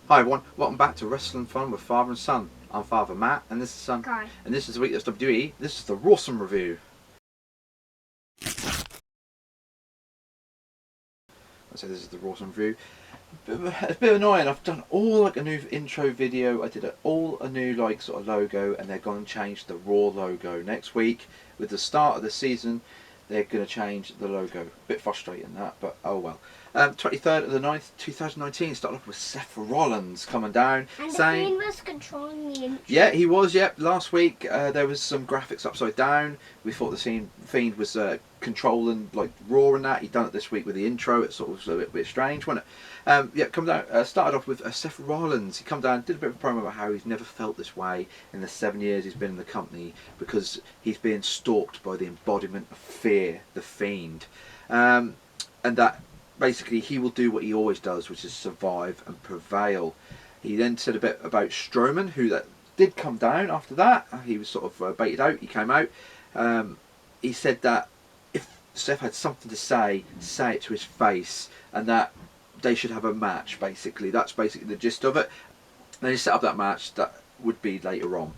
Hi everyone, welcome back to Wrestling Fun with Father and Son. I'm Father Matt, and this is Son, Guy. and this is the week that's WWE. This is the Rawsome review. So this is the Rawsome review. It's a bit annoying. I've done all like a new intro video. I did all a new like sort of logo, and they're going to change the Raw logo next week with the start of the season. They're going to change the logo. A bit frustrating that, but oh well. 23rd of the 9th, 2019, started off with Seth Rollins coming down. And saying, the Fiend was controlling the intro. Yeah, he was, yep. Last week there was some graphics upside down. We thought the Fiend was controlling like Raw and that. He'd done it this week with the intro. It sort of was a bit strange, wasn't it? Yeah, come down. Started off with Seth Rollins. He come down, did a bit of a promo about how he's never felt this way in the 7 years he's been in the company because he's being stalked by the embodiment of fear, the Fiend. And that basically he will do what he always does, which is survive and prevail. He then said a bit about Strowman, who that did come down after that. He was sort of baited out. He came out. He said that if Seth had something to say it to his face, and that they should have a match. Basically, that's basically the gist of it. Then he set up that match that would be later on.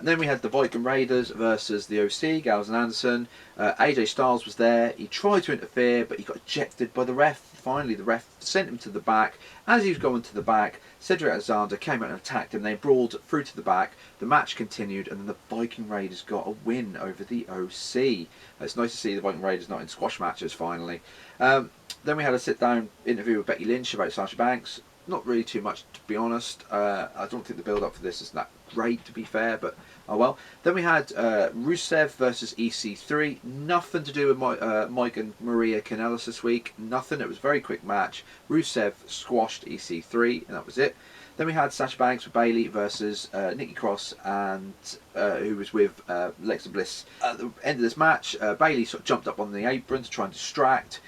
Then we had the Viking Raiders versus the OC, Gallows and Anderson. AJ Styles was there. He tried to interfere, but he got ejected by the ref. Finally, the ref sent him to the back. As he was going to the back, Cedric Alexander came out and attacked him. They brawled through to the back. The match continued, and then the Viking Raiders got a win over the OC. It's nice to see the Viking Raiders not in squash matches, finally. Then we had a sit-down interview with Becky Lynch about Sasha Banks. Not really too much, to be honest. I don't think the build-up for this is that great, to be fair, but oh well. Then we had Rusev versus EC3. Nothing to do with Mike and Maria Kanellis this week. Nothing. It was a very quick match. Rusev squashed EC3, and that was it. Then we had Sasha Banks with Bayley versus Nikki Cross, and who was with Alexa Bliss. At the end of this match, Bayley sort of jumped up on the apron to try and distract.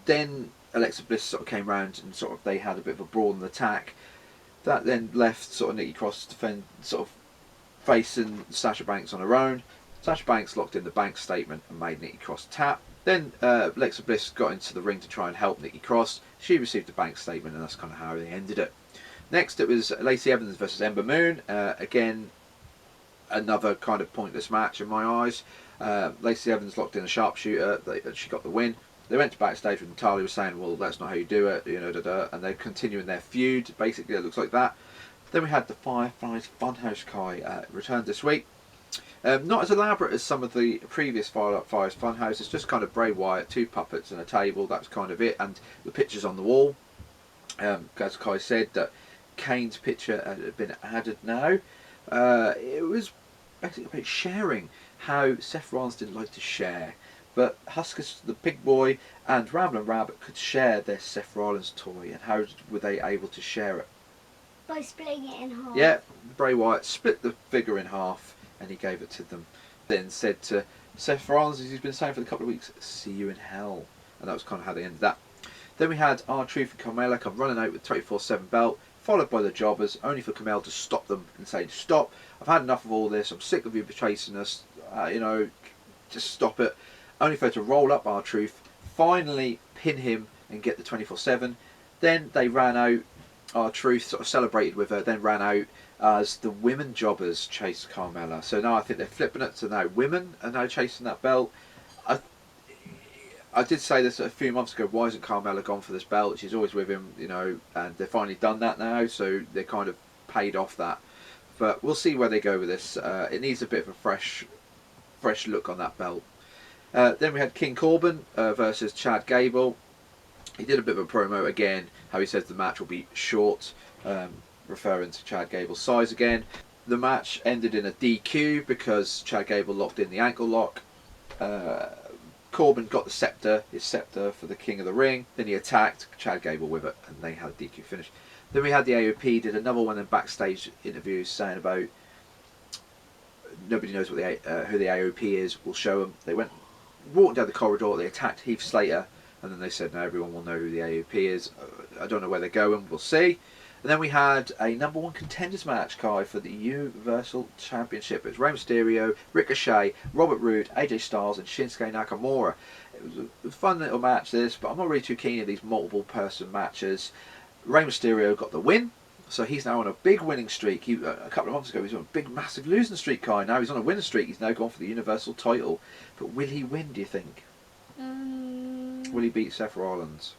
Then Alexa Bliss sort of came round and sort of they had a bit of a brawl and attack. That then left sort of Nikki Cross to defend, sort of facing Sasha Banks on her own. Sasha Banks locked in the bank statement and made Nikki Cross tap. Then Alexa Bliss got into the ring to try and help Nikki Cross. She received a bank statement, and that's kind of how they ended it. Next, it was Lacey Evans versus Ember Moon. Again, another kind of pointless match in my eyes. Lacey Evans locked in a sharpshooter. She got the win. They went to backstage with Natalia was saying, well, that's not how you do it, you know, and they're continuing their feud. Basically, it looks like that. Then we had the Fireflies Funhouse Kai returned this week. Not as elaborate as some of the previous Fireflies Funhouse. It's just kind of Bray Wyatt, two puppets and a table. That's kind of it, and the pictures on the wall. As Kai said, that Kane's picture had been added now. It was basically about sharing, how Seth Rollins didn't like to share. But Huskus, the Big Boy, and Ramblin' Rabbit could share their Seth Rollins toy, and how were they able to share it? By splitting it in half. Yeah, Bray Wyatt split the figure in half, and he gave it to them. Then said to Seth Rollins, as he's been saying for a couple of weeks, "See you in hell," and that was kind of how they ended that. Then we had R-Truth and Carmella come running out with 24/7 belt, followed by the Jobbers, only for Carmella to stop them and say, "Stop! I've had enough of all this. I'm sick of you chasing us. Just stop it." Only for her to roll up R-Truth, finally pin him and get the 24/7. Then they ran out. R-Truth sort of celebrated with her, then ran out as the women Jobbers chased Carmella. So now I think they're flipping it to now women are now chasing that belt. I did say this a few months ago, why isn't Carmella gone for this belt? She's always with him, and they've finally done that now, so they kind of paid off that. But we'll see where they go with this. It needs a bit of a fresh look on that belt. Then we had King Corbin versus Chad Gable. He did a bit of a promo again, how he says the match will be short, referring to Chad Gable's size again. The match ended in a DQ because Chad Gable locked in the ankle lock. Corbin got the scepter, his scepter for the King of the Ring. Then he attacked Chad Gable with it, and they had a DQ finish. Then we had the AOP, did another one in backstage interviews saying about nobody knows what who the AOP is. We'll show them. They walked down the corridor, they attacked Heath Slater, and then they said, no, everyone will know who the AOP is. I don't know where they're going, we'll see. And then we had a #1 contenders match, Kai, for the Universal Championship. It was Rey Mysterio, Ricochet, Robert Roode, AJ Styles, and Shinsuke Nakamura. It was a fun little match, this, but I'm not really too keen on these multiple person matches. Rey Mysterio got the win. So he's now on a big winning streak. A couple of months ago, he was on a big, massive losing streak, Kai. Now he's on a winning streak. He's now gone for the Universal title. But will he win, do you think? Will he beat Seth Rollins?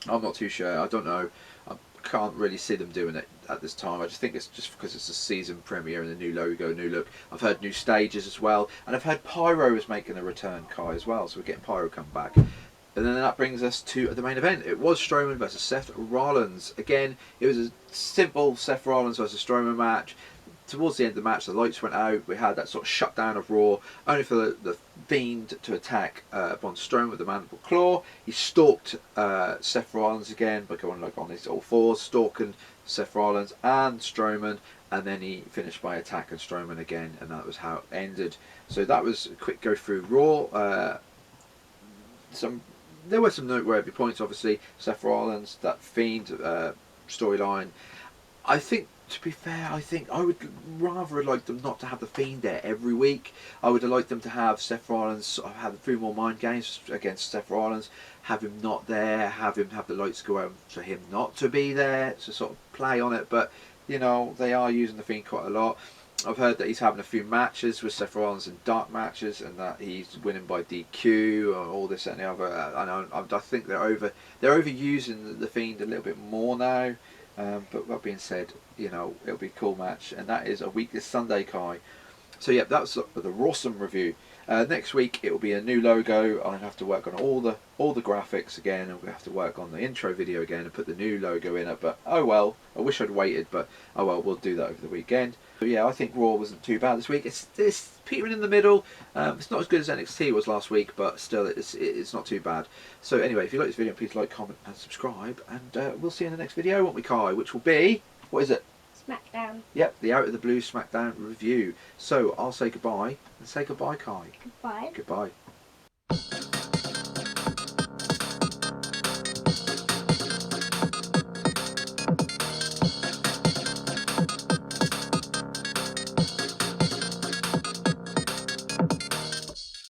I'm not too sure. I don't know. I can't really see them doing it at this time. I just think it's just because it's a season premiere and a new logo, new look. I've heard new stages as well. And I've heard Pyro is making a return, Kai, as well. So we're getting Pyro come back. And then that brings us to the main event. It was Strowman versus Seth Rollins. Again, it was a simple Seth Rollins versus Strowman match. Towards the end of the match, the lights went out. We had that sort of shutdown of Raw, only for the Fiend to attack upon Strowman with the mandible claw. He stalked Seth Rollins again by going like on his all fours, stalking Seth Rollins and Strowman, and then he finished by attacking Strowman again, and that was how it ended. So that was a quick go through Raw. There were some noteworthy points, obviously. Seth Rollins, that Fiend storyline. I think, to be fair, I would rather have liked them not to have the Fiend there every week. I would have liked them to have Seth Rollins sort of have a few more mind games against Seth Rollins, have him not there, have the lights go out for him not to be there, to sort of play on it. But, you know, they are using the Fiend quite a lot. I've heard that he's having a few matches with Seth Rollins in dark matches, and that he's winning by DQ or all this and the other. I think they're overusing the Fiend a little bit more now. But that being said, you know, it'll be a cool match, and that is a week this Sunday, Kai. So yeah, that's the Rawsome review. Next week it will be a new logo. I'll have to work on all the graphics again, and we'll have to work on the intro video again and put the new logo in it. But oh well, I wish I'd waited, but oh well, we'll do that over the weekend. But yeah, I think Raw wasn't too bad this week. It's petering in the middle. It's not as good as NXT was last week, but still, it's not too bad. So anyway, if you like this video, please like, comment, and subscribe, and we'll see you in the next video, won't we, Kai? Which will be, what is it? SmackDown. Yep, the Out of the Blue SmackDown review. So I'll say goodbye, and say goodbye, Kai. Goodbye. Goodbye.